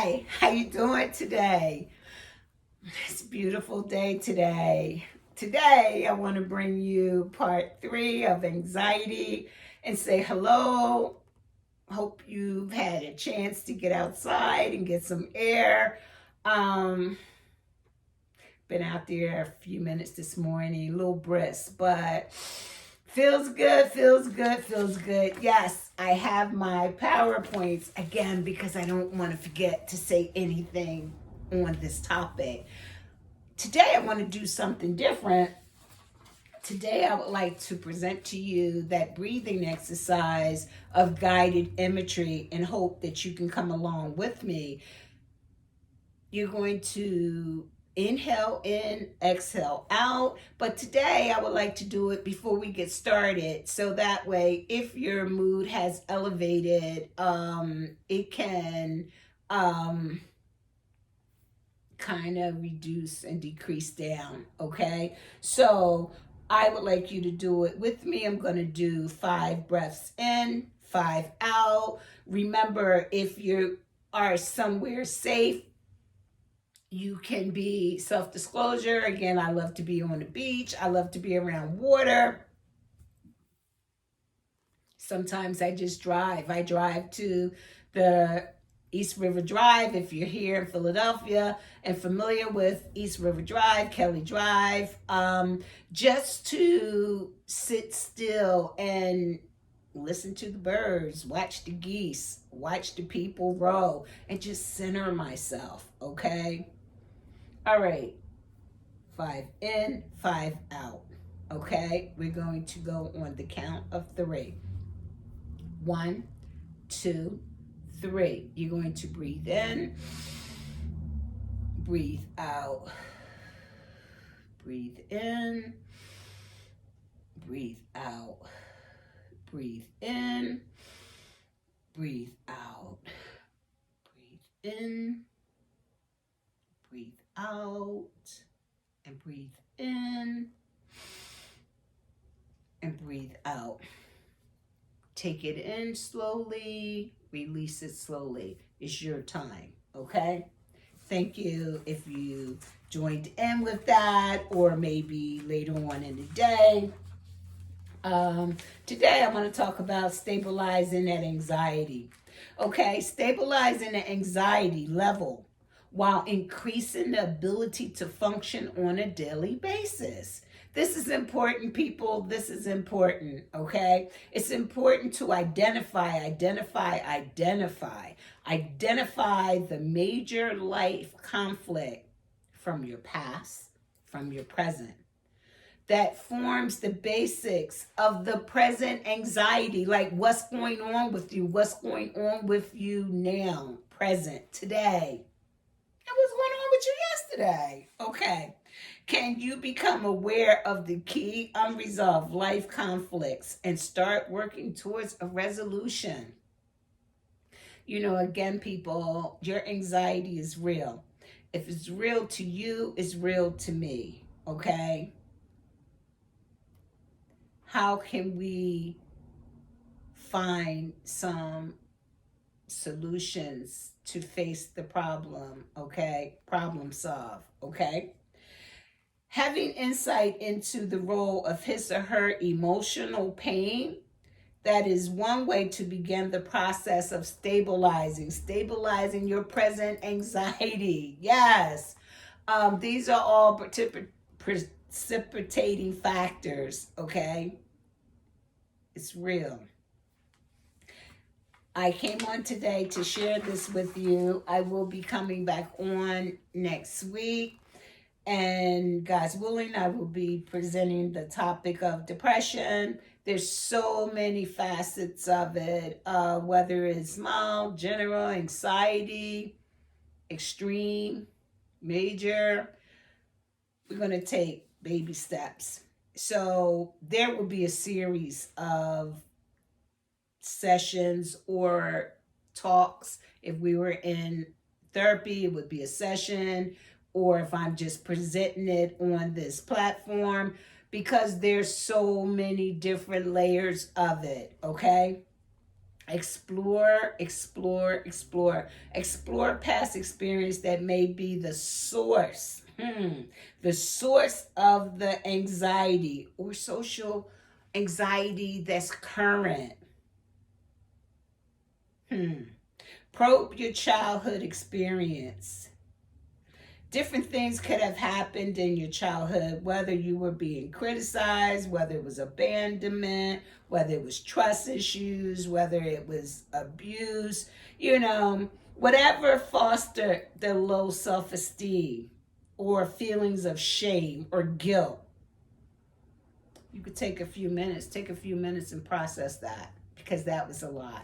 Hi, how you doing today? It's a beautiful day today. Today, I want to bring you part 3 of anxiety and say hello. Hope you've had a chance to get outside and get some air. Um, been out there a few minutes this morning, a little brisk, but feels good, feels good, feels good. Yes, I have my PowerPoints again because I don't want to forget to say anything on this topic. Today, I want to do something different. Today, I would like to present to you that breathing exercise of guided imagery and hope that you can come along with me. You're going to inhale in, exhale out. But today I would like to do it before we get started. So that way, if your mood has elevated, it can kind of reduce and decrease down. Okay. So I would like you to do it with me. I'm going to do 5 breaths in, 5 out. Remember, if you are somewhere safe, you can be self-disclosure. Again, I love to be on the beach. I love to be around water. Sometimes I just drive. I drive to the East River Drive. If you're here in Philadelphia and familiar with East River Drive, Kelly Drive, just to sit still and listen to the birds, watch the geese, watch the people row, and just center myself, okay? All right, 5 in, 5 out. Okay, we're going to go on the count of 3. 1, 2, 3. You're going to breathe in, breathe out, breathe in, breathe out, breathe in, breathe out, breathe in, breathe out, and breathe in and breathe out. Take it in slowly, release it slowly. It's your time, okay? Thank you if you joined in with that, or maybe later on in the day. Today I want to talk about stabilizing that anxiety. Okay, stabilizing the anxiety level while increasing the ability to function on a daily basis. This is important, people. This is important, okay? It's important to identify the major life conflict from your past, from your present, that forms the basics of the present anxiety, like what's going on with you now, present, today, and what's going on with you yesterday. Okay. Can you become aware of the key unresolved life conflicts and start working towards a resolution? Again, people, your anxiety is real. If it's real to you, it's real to me. Okay? How can we find some solutions to face the problem? Okay? Problem solve. Okay? Having insight into the role of his or her emotional pain, that is one way to begin the process of stabilizing your present anxiety. Yes. These are all precipitating factors, okay? It's real. I came on today to share this with you. I will be coming back on next week. And God's willing, I will be presenting the topic of depression. There's so many facets of it, whether it's mild, general, anxiety, extreme, major. We're going to take baby steps. So there will be a series of sessions or talks. If we were in therapy, it would be a session, or if I'm just presenting it on this platform, because there's so many different layers of it, okay? Explore, explore, explore. Explore past experience that may be the source. The source of the anxiety or social anxiety that's current. Probe your childhood experience. Different things could have happened in your childhood, whether you were being criticized, whether it was abandonment, whether it was trust issues, whether it was abuse, whatever fostered the low self esteem or feelings of shame or guilt. You could take a few minutes and process that because that was a lot.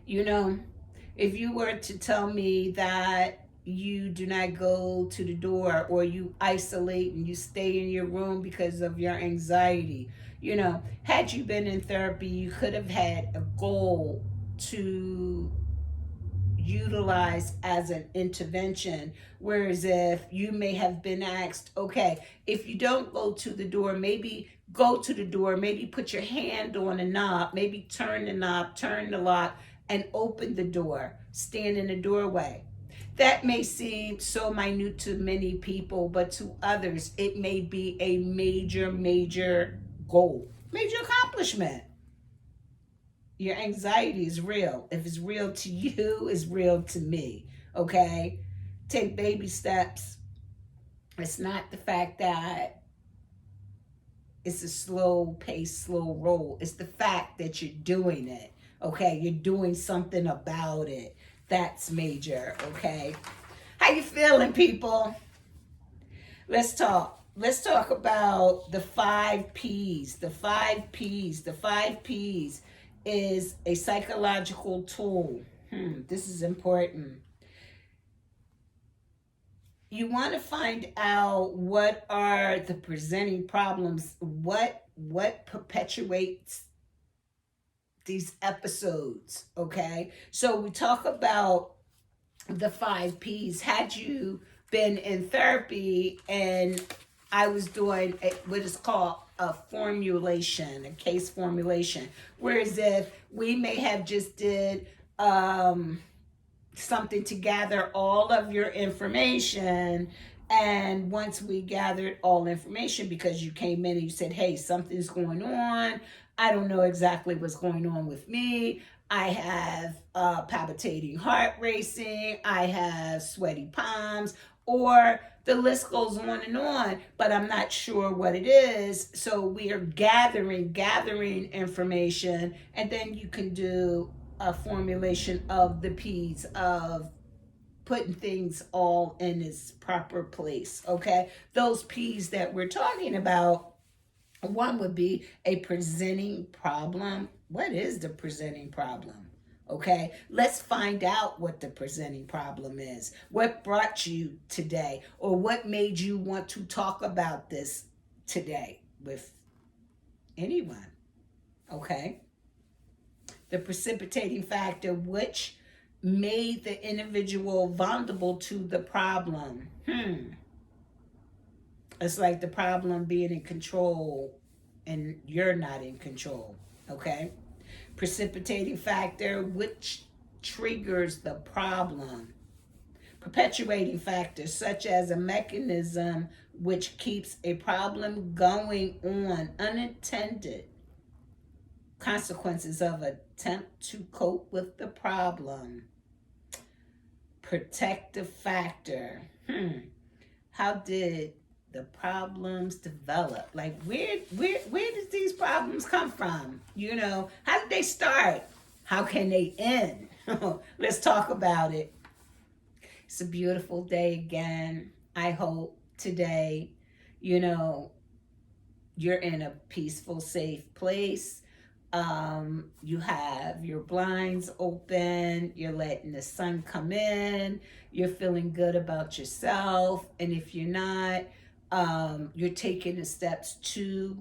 If you were to tell me that you do not go to the door or you isolate and you stay in your room because of your anxiety, had you been in therapy, you could have had a goal to utilize as an intervention. Whereas if you may have been asked, okay, if you don't go to the door, maybe go to the door, maybe put your hand on a knob, maybe turn the knob, turn the lock, and open the door, stand in the doorway. That may seem so minute to many people, but to others, it may be a major, major goal, major accomplishment. Your anxiety is real. If it's real to you, it's real to me, okay? Take baby steps. It's not the fact that it's a slow pace, slow roll. It's the fact that you're doing it, okay? You're doing something about it. That's major, okay? How you feeling, people? Let's talk. Let's talk about the 5 P's. The 5 P's. The 5 P's is a psychological tool. This is important. You want to find out what are the presenting problems, what perpetuates these episodes, okay? So we talk about the 5 P's. Had you been in therapy and I was doing what is called a formulation, a case formulation, whereas if we may have just did something to gather all of your information, and once we gathered all information, because you came in and you said, hey, something's going on, I don't know exactly what's going on with me. I have palpitating heart racing. I have sweaty palms, or the list goes on, but I'm not sure what it is. So we are gathering information, and then you can do a formulation of the P's of putting things all in its proper place, okay? Those P's that we're talking about, one would be a presenting problem. What is the presenting problem? Okay, let's find out what the presenting problem is. What brought you today, or what made you want to talk about this today with anyone? Okay, the precipitating factor, which made the individual vulnerable to the problem. It's like the problem being in control and you're not in control, okay? Precipitating factor, which triggers the problem. Perpetuating factor, such as a mechanism which keeps a problem going on. Unintended consequences of attempt to cope with the problem. Protective factor. How did the problems develop? Like where did these problems come from? How did they start? How can they end? Let's talk about it. It's a beautiful day again. I hope today, you're in a peaceful, safe place. You have your blinds open, you're letting the sun come in, you're feeling good about yourself, and if you're not, you're taking the steps to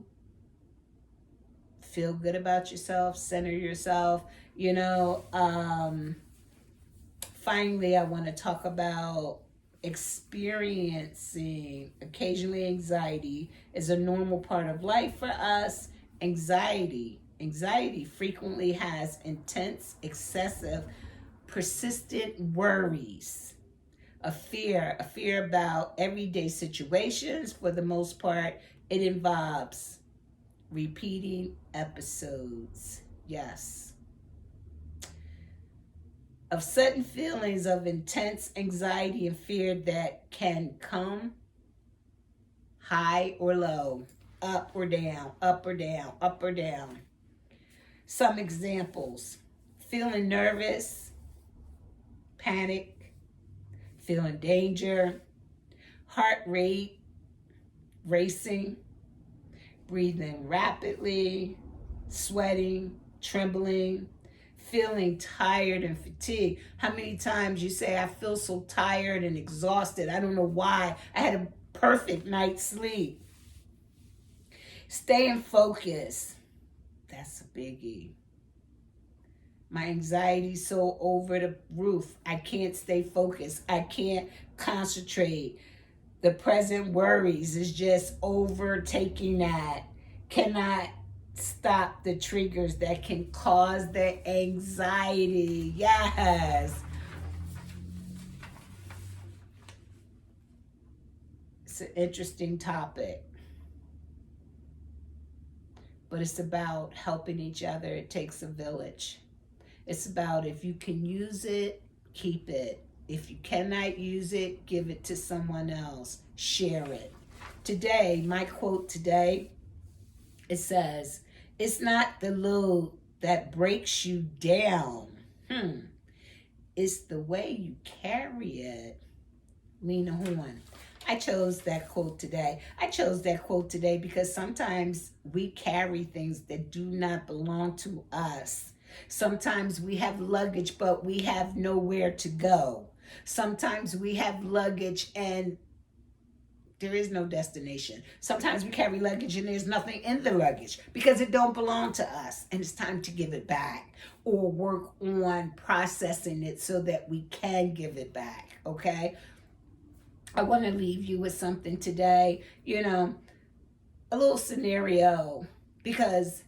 feel good about yourself, center yourself. Finally, I want to talk about experiencing occasionally anxiety is a normal part of life for us. Anxiety Anxiety frequently has intense, excessive, persistent worries, a fear about everyday situations. For the most part, it involves repeating episodes. Yes. Of sudden feelings of intense anxiety and fear that can come high or low, up or down, up or down, up or down. Some examples: feeling nervous, panic, feeling danger, heart rate racing, breathing rapidly, sweating, trembling, feeling tired and fatigued. How many times you say, I feel so tired and exhausted, I don't know why, I had a perfect night's sleep. Staying focused, that's a biggie. My anxiety's so over the roof, I can't stay focused, I can't concentrate. The present worries is just overtaking that. Cannot stop the triggers that can cause the anxiety. Yes. It's an interesting topic. But it's about helping each other. It takes a village. It's about, if you can use it, keep it. If you cannot use it, give it to someone else. Share it. Today, my quote today, it says, it's not the load that breaks you down. It's the way you carry it. Lena Horne. I chose that quote today. I chose that quote today because sometimes we carry things that do not belong to us. Sometimes we have luggage, but we have nowhere to go. Sometimes we have luggage and there is no destination. Sometimes we carry luggage and there's nothing in the luggage because it don't belong to us, and it's time to give it back or work on processing it so that we can give it back, okay? I want to leave you with something today, a little scenario, because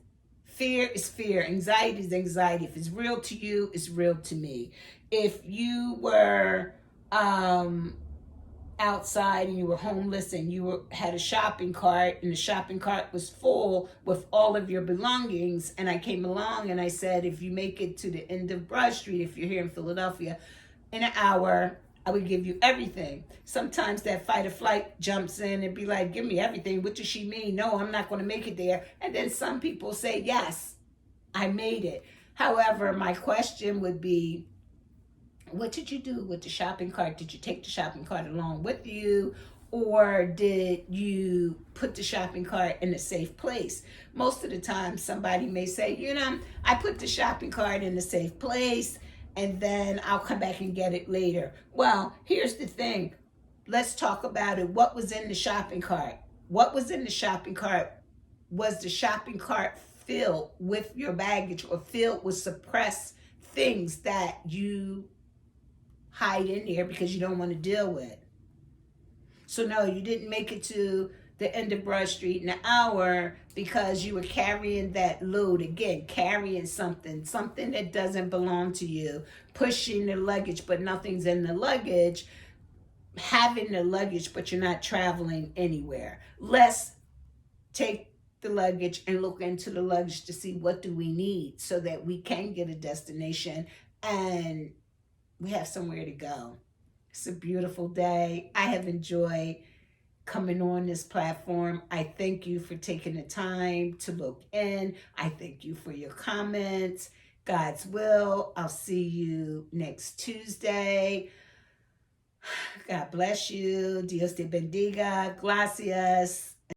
fear is fear, anxiety is anxiety. If it's real to you, it's real to me. If you were outside and you were homeless and you had a shopping cart and the shopping cart was full with all of your belongings, and I came along and I said, if you make it to the end of Broad Street, if you're here in Philadelphia, in an hour, I would give you everything. Sometimes that fight or flight jumps in and be like, give me everything. What does she mean? No, I'm not going to make it there. And then some people say, yes, I made it. However, my question would be, what did you do with the shopping cart? Did you take the shopping cart along with you? Or did you put the shopping cart in a safe place? Most of the time, somebody may say, I put the shopping cart in a safe place and then I'll come back and get it later. Well, here's the thing. Let's talk about it. What was in the shopping cart? What was in the shopping cart? Was the shopping cart filled with your baggage or filled with suppressed things that you hide in there because you don't want to deal with? So no, you didn't make it to the end of Broad Street in an hour because you were carrying that load. Again, carrying something that doesn't belong to you, pushing the luggage, but nothing's in the luggage, having the luggage, but you're not traveling anywhere. Let's take the luggage and look into the luggage to see what do we need so that we can get a destination and we have somewhere to go. It's a beautiful day. I have enjoyed coming on this platform. I thank you for taking the time to look in. I thank you for your comments. God's will. I'll see you next Tuesday. God bless you. Dios te bendiga. Gracias.